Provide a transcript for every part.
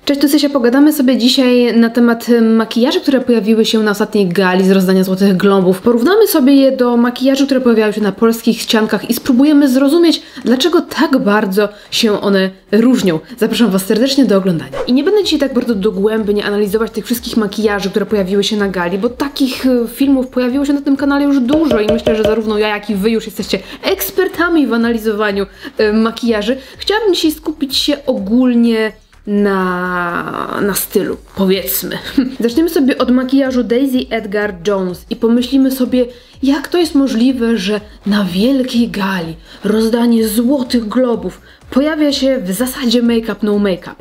Cześć, tu Sysia, pogadamy sobie dzisiaj na temat makijaży, które pojawiły się na ostatniej gali z rozdania Złotych Globów. Porównamy sobie je do makijaży, które pojawiały się na polskich ściankach i spróbujemy zrozumieć, dlaczego tak bardzo się one różnią. Zapraszam Was serdecznie do oglądania. I nie będę dzisiaj tak bardzo dogłębnie analizować tych wszystkich makijaży, które pojawiły się na gali, bo takich filmów pojawiło się na tym kanale już dużo i myślę, że zarówno ja, jak i Wy już jesteście ekspertami w analizowaniu makijaży. Chciałabym dzisiaj skupić się ogólnie na stylu, powiedzmy. Zaczniemy sobie od makijażu Daisy Edgar Jones i pomyślimy sobie, jak to jest możliwe, że na wielkiej gali rozdanie Złotych Globów pojawia się w zasadzie make-up no make-up.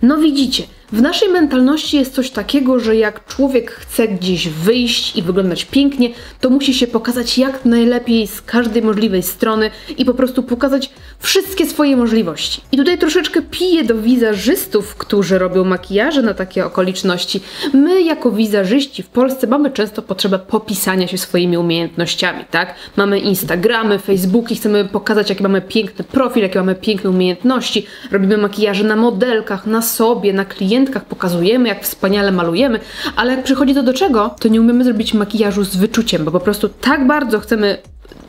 No widzicie, w naszej mentalności jest coś takiego, że jak człowiek chce gdzieś wyjść i wyglądać pięknie, to musi się pokazać jak najlepiej z każdej możliwej strony i po prostu pokazać wszystkie swoje możliwości. I tutaj troszeczkę piję do wizażystów, którzy robią makijaże na takie okoliczności. My jako wizażyści w Polsce mamy często potrzebę popisania się swoimi umiejętnościami, tak? Mamy Instagramy, Facebooki, chcemy pokazać, jaki mamy piękny profil, jakie mamy piękne umiejętności. Robimy makijaże na modelkach, na sobie, na klientkach, pokazujemy, jak wspaniale malujemy, ale jak przychodzi to do czego, to nie umiemy zrobić makijażu z wyczuciem, bo po prostu tak bardzo chcemy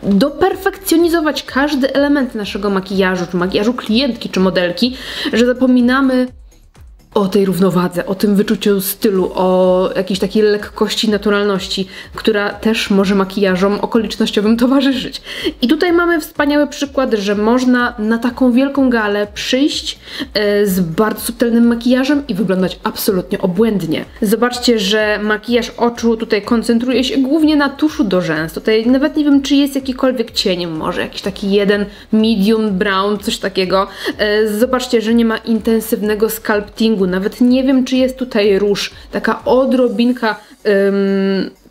doperfekcjonizować każdy element naszego makijażu, czy makijażu klientki, czy modelki, że zapominamy o tej równowadze, o tym wyczuciu stylu, o jakiejś takiej lekkości, naturalności, która też może makijażom okolicznościowym towarzyszyć. I tutaj mamy wspaniały przykład, że można na taką wielką galę przyjść z bardzo subtelnym makijażem i wyglądać absolutnie obłędnie. Zobaczcie, że makijaż oczu tutaj koncentruje się głównie na tuszu do rzęs. Tutaj nawet nie wiem, czy jest jakikolwiek cień, może jakiś taki jeden medium brown, coś takiego. Zobaczcie, że nie ma intensywnego sculptingu. Nawet nie wiem, czy jest tutaj róż, taka odrobinka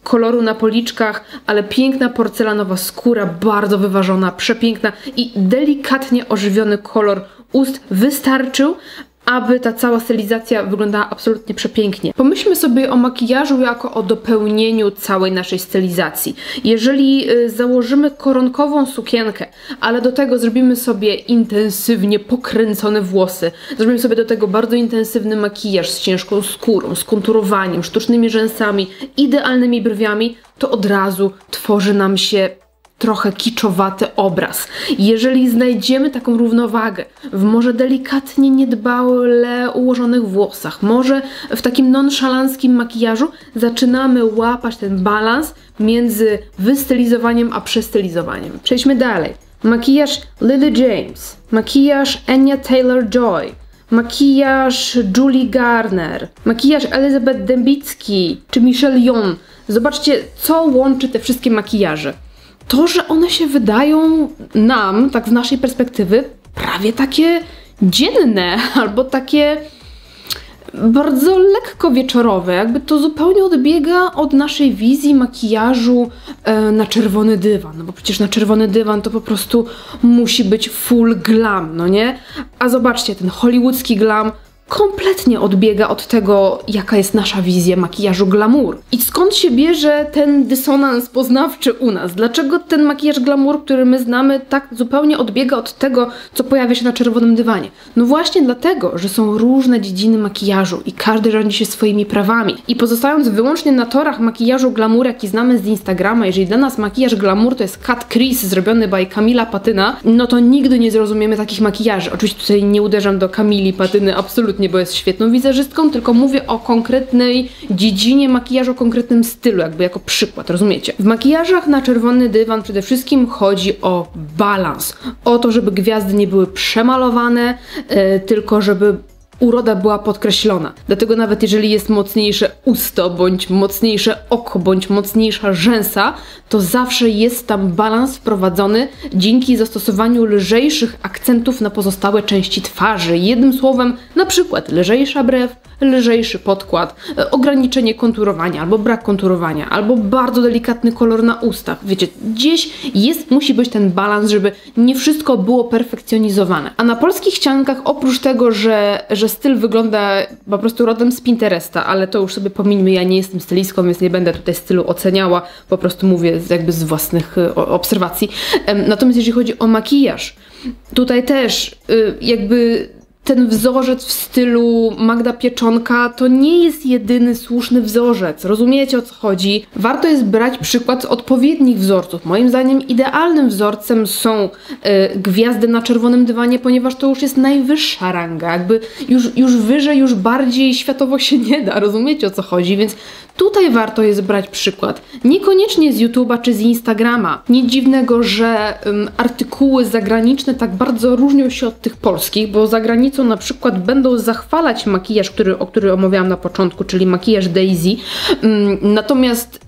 koloru na policzkach, ale piękna porcelanowa skóra, bardzo wyważona, przepiękna i delikatnie ożywiony kolor ust wystarczył, aby ta cała stylizacja wyglądała absolutnie przepięknie. Pomyślmy sobie o makijażu jako o dopełnieniu całej naszej stylizacji. Jeżeli założymy koronkową sukienkę, ale do tego zrobimy sobie intensywnie pokręcone włosy, zrobimy sobie do tego bardzo intensywny makijaż z ciężką skórą, z konturowaniem, sztucznymi rzęsami, idealnymi brwiami, to od razu tworzy nam się trochę kiczowaty obraz. Jeżeli znajdziemy taką równowagę w może delikatnie niedbale ułożonych włosach, może w takim nonszalanckim makijażu, zaczynamy łapać ten balans między wystylizowaniem a przestylizowaniem. Przejdźmy dalej. Makijaż Lily James, makijaż Anya Taylor-Joy, makijaż Julie Garner, makijaż Elizabeth Debicki czy Michelle Yeoh. Zobaczcie, co łączy te wszystkie makijaże. To, że one się wydają nam, tak z naszej perspektywy, prawie takie dzienne, albo takie bardzo lekko wieczorowe, jakby to zupełnie odbiega od naszej wizji makijażu na czerwony dywan, no bo przecież na czerwony dywan to po prostu musi być full glam, no nie? A zobaczcie, ten hollywoodzki glam kompletnie odbiega od tego, jaka jest nasza wizja makijażu glamour. I skąd się bierze ten dysonans poznawczy u nas? Dlaczego ten makijaż glamour, który my znamy, tak zupełnie odbiega od tego, co pojawia się na czerwonym dywanie? No właśnie dlatego, że są różne dziedziny makijażu i każdy rządzi się swoimi prawami. I pozostając wyłącznie na torach makijażu glamour, jaki znamy z Instagrama, jeżeli dla nas makijaż glamour to jest cut crease zrobiony by Kamila Patyna, no to nigdy nie zrozumiemy takich makijaży. Oczywiście tutaj nie uderzam do Kamili Patyny absolutnie, bo jest świetną wizerzystką, tylko mówię o konkretnej dziedzinie makijażu, o konkretnym stylu, jakby jako przykład, rozumiecie? W makijażach na czerwony dywan przede wszystkim chodzi o balans, o to, żeby gwiazdy nie były przemalowane, tylko żeby uroda była podkreślona. Dlatego nawet jeżeli jest mocniejsze usto, bądź mocniejsze oko, bądź mocniejsza rzęsa, to zawsze jest tam balans wprowadzony dzięki zastosowaniu lżejszych akcentów na pozostałe części twarzy. Jednym słowem, na przykład lżejsza brew, lżejszy podkład, ograniczenie konturowania albo brak konturowania, albo bardzo delikatny kolor na ustach. Wiecie, gdzieś musi być ten balans, żeby nie wszystko było perfekcjonizowane. A na polskich ściankach, oprócz tego, że styl wygląda po prostu rodem z Pinteresta, ale to już sobie pomińmy, ja nie jestem stylistką, więc nie będę tutaj stylu oceniała, po prostu mówię jakby z własnych obserwacji. Natomiast jeżeli chodzi o makijaż, tutaj też jakby ten wzorzec w stylu Magda Pieczonka to nie jest jedyny słuszny wzorzec. Rozumiecie, o co chodzi? Warto jest brać przykład z odpowiednich wzorców. Moim zdaniem idealnym wzorcem są gwiazdy na czerwonym dywanie, ponieważ to już jest najwyższa ranga. Jakby już wyżej, już bardziej światowo się nie da. Rozumiecie, o co chodzi? Więc tutaj warto jest brać przykład. Niekoniecznie z YouTube'a czy z Instagrama. Nic dziwnego, że artykuły zagraniczne tak bardzo różnią się od tych polskich, bo za granicą na przykład będą zachwalać makijaż, który omawiałam na początku, czyli makijaż Daisy. Natomiast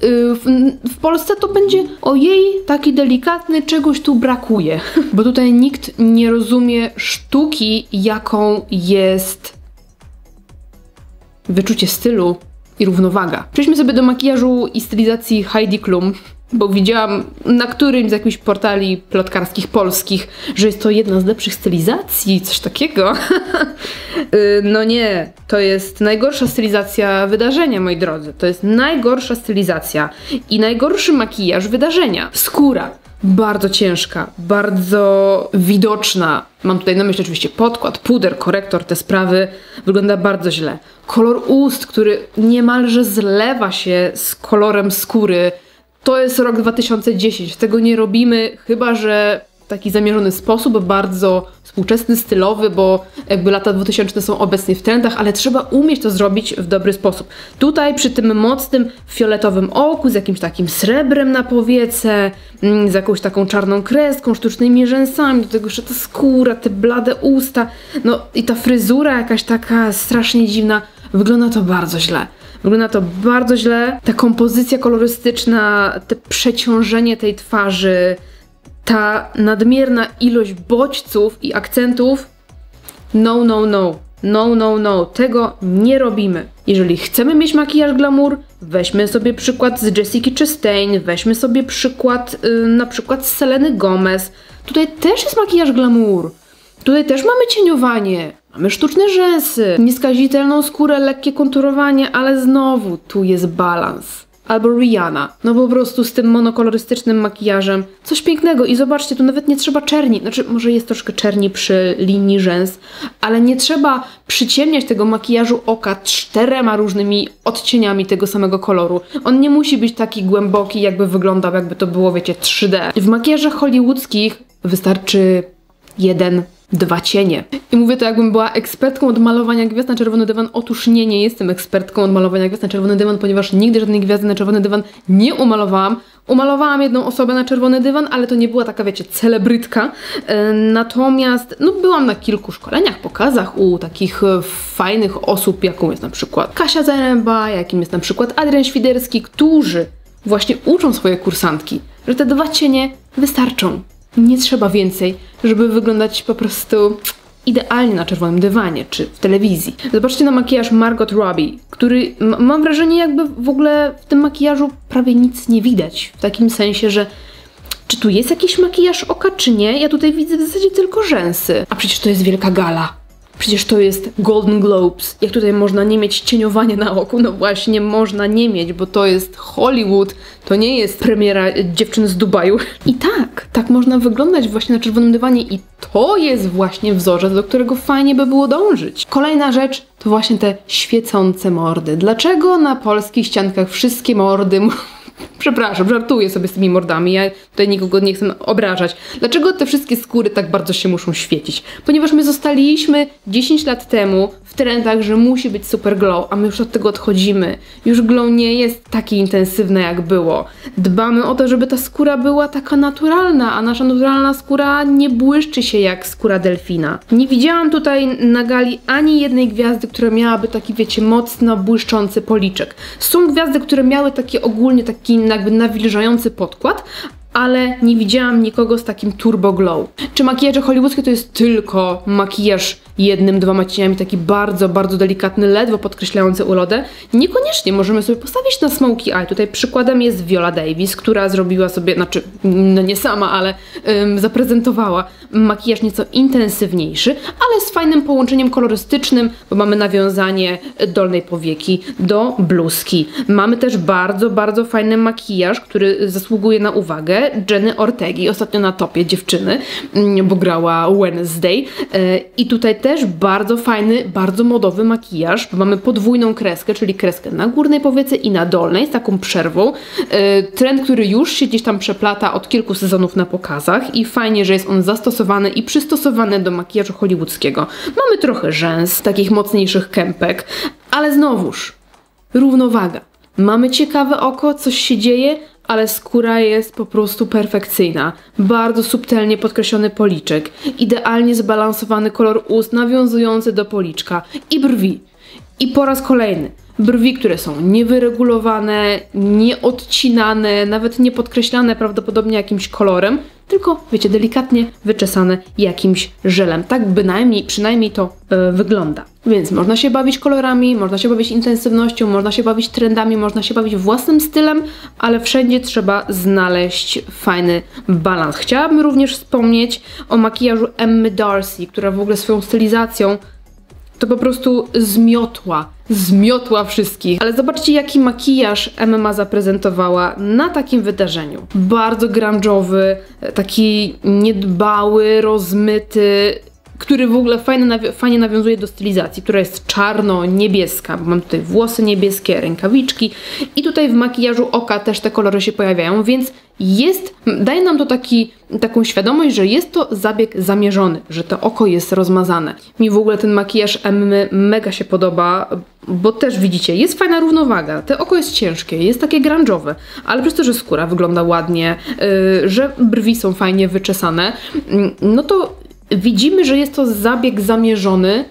w Polsce to będzie ojej, taki delikatny, czegoś tu brakuje. Bo tutaj nikt nie rozumie sztuki, jaką jest wyczucie stylu i równowaga. Przejdźmy sobie do makijażu i stylizacji Heidi Klum, bo widziałam na którymś z jakichś portali plotkarskich polskich, że jest to jedna z lepszych stylizacji, coś takiego. No nie, to jest najgorsza stylizacja wydarzenia, moi drodzy. To jest najgorsza stylizacja i najgorszy makijaż wydarzenia. Skóra. Bardzo ciężka, bardzo widoczna. Mam tutaj na myśli oczywiście podkład, puder, korektor, te sprawy. Wygląda bardzo źle. Kolor ust, który niemalże zlewa się z kolorem skóry. To jest rok 2010. Tego nie robimy, chyba że w taki zamierzony sposób, bardzo współczesny, stylowy, bo jakby lata 2000 są obecnie w trendach, ale trzeba umieć to zrobić w dobry sposób. Tutaj przy tym mocnym fioletowym oku, z jakimś takim srebrem na powiece, z jakąś taką czarną kreską, sztucznymi rzęsami, do tego jeszcze ta skóra, te blade usta, no i ta fryzura jakaś taka strasznie dziwna. Wygląda to bardzo źle. Wygląda to bardzo źle. Ta kompozycja kolorystyczna, te przeciążenie tej twarzy, ta nadmierna ilość bodźców i akcentów. No, no, no. No, no, no. Tego nie robimy. Jeżeli chcemy mieć makijaż glamour, weźmy sobie przykład z Jessica Chastain, weźmy sobie przykład na przykład z Seleny Gomez. Tutaj też jest makijaż glamour. Tutaj też mamy cieniowanie, mamy sztuczne rzęsy, nieskazitelną skórę, lekkie konturowanie, ale znowu tu jest balans. Albo Rihanna, no po prostu z tym monokolorystycznym makijażem. Coś pięknego i zobaczcie, tu nawet nie trzeba czerni, znaczy może jest troszkę czerni przy linii rzęs, ale nie trzeba przyciemniać tego makijażu oka 4 różnymi odcieniami tego samego koloru. On nie musi być taki głęboki, jakby wyglądał, jakby to było, wiecie, 3D. W makijażach hollywoodzkich wystarczy 1, 2 cienie. I mówię to, jakbym była ekspertką od malowania gwiazd na czerwony dywan. Otóż nie jestem ekspertką od malowania gwiazd na czerwony dywan, ponieważ nigdy żadnej gwiazdy na czerwony dywan nie umalowałam. Umalowałam jedną osobę na czerwony dywan, ale to nie była taka, wiecie, celebrytka. Natomiast, no, byłam na kilku szkoleniach, pokazach u takich fajnych osób, jaką jest na przykład Kasia Zaręba, jakim jest na przykład Adrian Świderski, którzy właśnie uczą swoje kursantki, że te 2 cienie wystarczą. Nie trzeba więcej, żeby wyglądać po prostu idealnie na czerwonym dywanie, czy w telewizji. Zobaczcie na makijaż Margot Robbie, który mam wrażenie, jakby w ogóle w tym makijażu prawie nic nie widać. W takim sensie, że czy tu jest jakiś makijaż oka, czy nie? Ja tutaj widzę w zasadzie tylko rzęsy. A przecież to jest wielka gala. Przecież to jest Golden Globes. Jak tutaj można nie mieć cieniowania na oku? No właśnie, można nie mieć, bo to jest Hollywood, to nie jest premiera Dziewczyn z Dubaju. I tak można wyglądać właśnie na czerwonym dywanie i to jest właśnie wzorzec, do którego fajnie by było dążyć. Kolejna rzecz to właśnie te świecące mordy. Dlaczego na polskich ściankach wszystkie mordy... Przepraszam, żartuję sobie z tymi mordami, ja tutaj nikogo nie chcę obrażać. Dlaczego te wszystkie skóry tak bardzo się muszą świecić? Ponieważ my zostaliśmy 10 lat temu w trendach, że musi być super glow, a my już od tego odchodzimy. Już glow nie jest takie intensywne, jak było. Dbamy o to, żeby ta skóra była taka naturalna, a nasza naturalna skóra nie błyszczy się jak skóra delfina. Nie widziałam tutaj na gali ani jednej gwiazdy, która miałaby taki, wiecie, mocno błyszczący policzek. Są gwiazdy, które miały takie ogólnie taki jakby nawilżający podkład, ale nie widziałam nikogo z takim turbo glow. Czy makijaże hollywoodzkie to jest tylko makijaż 1-2 cieniami, taki bardzo, bardzo delikatny, ledwo podkreślający urodę? Niekoniecznie, możemy sobie postawić na smoky eye. Tutaj przykładem jest Viola Davis, która zrobiła sobie, znaczy, no nie sama, ale zaprezentowała makijaż nieco intensywniejszy, ale z fajnym połączeniem kolorystycznym, bo mamy nawiązanie dolnej powieki do bluzki. Mamy też bardzo, bardzo fajny makijaż, który zasługuje na uwagę, Jenny Ortegi, ostatnio na topie dziewczyny, bo grała Wednesday. I tutaj też bardzo fajny, bardzo modowy makijaż, bo mamy podwójną kreskę, czyli kreskę na górnej powiece i na dolnej, z taką przerwą. Trend, który już się gdzieś tam przeplata od kilku sezonów na pokazach i fajnie, że jest on zastosowany i przystosowany do makijażu hollywoodzkiego. Mamy trochę rzęs, takich mocniejszych kępek, ale znowuż równowaga. Mamy ciekawe oko, coś się dzieje, ale skóra jest po prostu perfekcyjna. Bardzo subtelnie podkreślony policzek, idealnie zbalansowany kolor ust nawiązujący do policzka i brwi. I po raz kolejny brwi, które są niewyregulowane, nieodcinane, nawet nie podkreślane prawdopodobnie jakimś kolorem, tylko, wiecie, delikatnie wyczesane jakimś żelem. Tak przynajmniej to wygląda. Więc można się bawić kolorami, można się bawić intensywnością, można się bawić trendami, można się bawić własnym stylem, ale wszędzie trzeba znaleźć fajny balans. Chciałabym również wspomnieć o makijażu Emmy Darcy, która w ogóle swoją stylizacją to po prostu zmiotła wszystkich. Ale zobaczcie, jaki makijaż Emma zaprezentowała na takim wydarzeniu. Bardzo grunge'owy, taki niedbały, rozmyty, który w ogóle fajnie nawiązuje do stylizacji, która jest czarno-niebieska, bo mam tutaj włosy niebieskie, rękawiczki i tutaj w makijażu oka też te kolory się pojawiają, więc daje nam to taką świadomość, że jest to zabieg zamierzony, że to oko jest rozmazane. Mi w ogóle ten makijaż Emmy mega się podoba, bo też widzicie, jest fajna równowaga, to oko jest ciężkie, jest takie grunge'owe, ale przez to, że skóra wygląda ładnie, że brwi są fajnie wyczesane, no to widzimy, że jest to zabieg zamierzony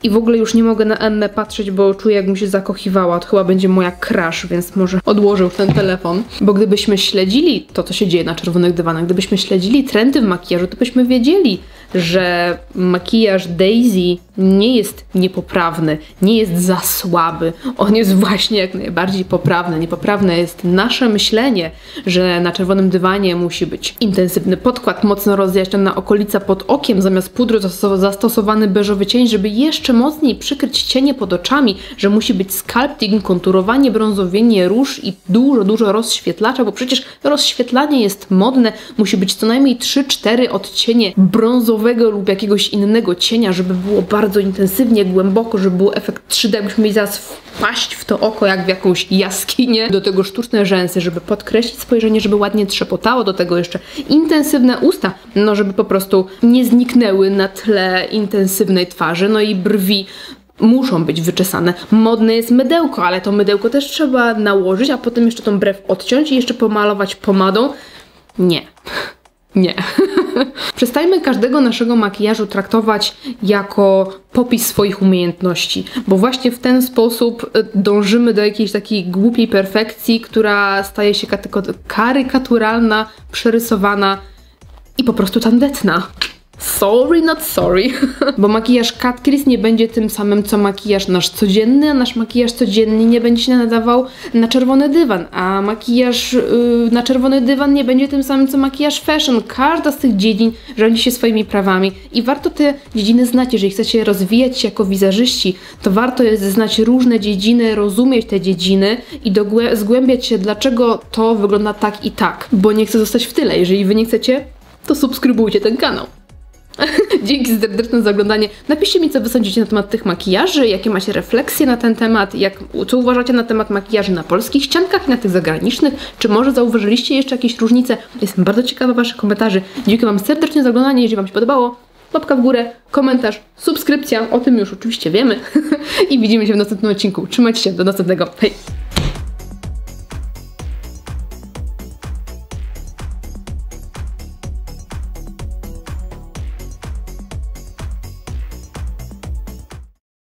i w ogóle już nie mogę na Emmę patrzeć, bo czuję, jakbym się zakochiwała. To chyba będzie moja crush, więc może odłożę już ten telefon. Bo gdybyśmy śledzili to, co się dzieje na czerwonych dywanach, gdybyśmy śledzili trendy w makijażu, to byśmy wiedzieli, że makijaż Daisy nie jest niepoprawny, nie jest za słaby. On jest właśnie jak najbardziej poprawny. Niepoprawne jest nasze myślenie, że na czerwonym dywanie musi być intensywny podkład, mocno rozjaśniona okolica pod okiem, zamiast pudru zastosowany beżowy cień, żeby jeszcze mocniej przykryć cienie pod oczami, że musi być sculpting, konturowanie, brązowienie, róż i dużo rozświetlacza, bo przecież rozświetlanie jest modne, musi być co najmniej 3-4 odcienie brązowego lub jakiegoś innego cienia, żeby było bardzo intensywnie, głęboko, żeby był efekt 3D, jakbyśmy mieli zaraz wpaść w to oko jak w jakąś jaskinię. Do tego sztuczne rzęsy, żeby podkreślić spojrzenie, żeby ładnie trzepotało, do tego jeszcze intensywne usta, no żeby po prostu nie zniknęły na tle intensywnej twarzy, no i brwi muszą być wyczesane. Modne jest mydełko, ale to mydełko też trzeba nałożyć, a potem jeszcze tą brew odciąć i jeszcze pomalować pomadą. Nie. Nie. Przestajmy każdego naszego makijażu traktować jako popis swoich umiejętności, bo właśnie w ten sposób dążymy do jakiejś takiej głupiej perfekcji, która staje się karykaturalna, przerysowana i po prostu tandetna. Sorry, not sorry. Bo makijaż Kat Chris nie będzie tym samym, co makijaż nasz codzienny, a nasz makijaż codzienny nie będzie się nadawał na czerwony dywan, a makijaż na czerwony dywan nie będzie tym samym, co makijaż fashion. Każda z tych dziedzin rządzi się swoimi prawami i warto te dziedziny znać. Jeżeli chcecie rozwijać się jako wizażyści, to warto jest znać różne dziedziny, rozumieć te dziedziny i zgłębiać się, dlaczego to wygląda tak i tak. Bo nie chcę zostać w tyle. Jeżeli wy nie chcecie, to subskrybujcie ten kanał. Dzięki serdeczne za oglądanie. Napiszcie mi, co wy sądzicie na temat tych makijaży, jakie macie refleksje na ten temat, co uważacie na temat makijaży na polskich ściankach i na tych zagranicznych, czy może zauważyliście jeszcze jakieś różnice. Jestem bardzo ciekawa waszych komentarzy. Dziękuję wam serdecznie za oglądanie. Jeżeli wam się podobało, łapka w górę, komentarz, subskrypcja, o tym już oczywiście wiemy. I widzimy się w następnym odcinku. Trzymajcie się, do następnego. Hej!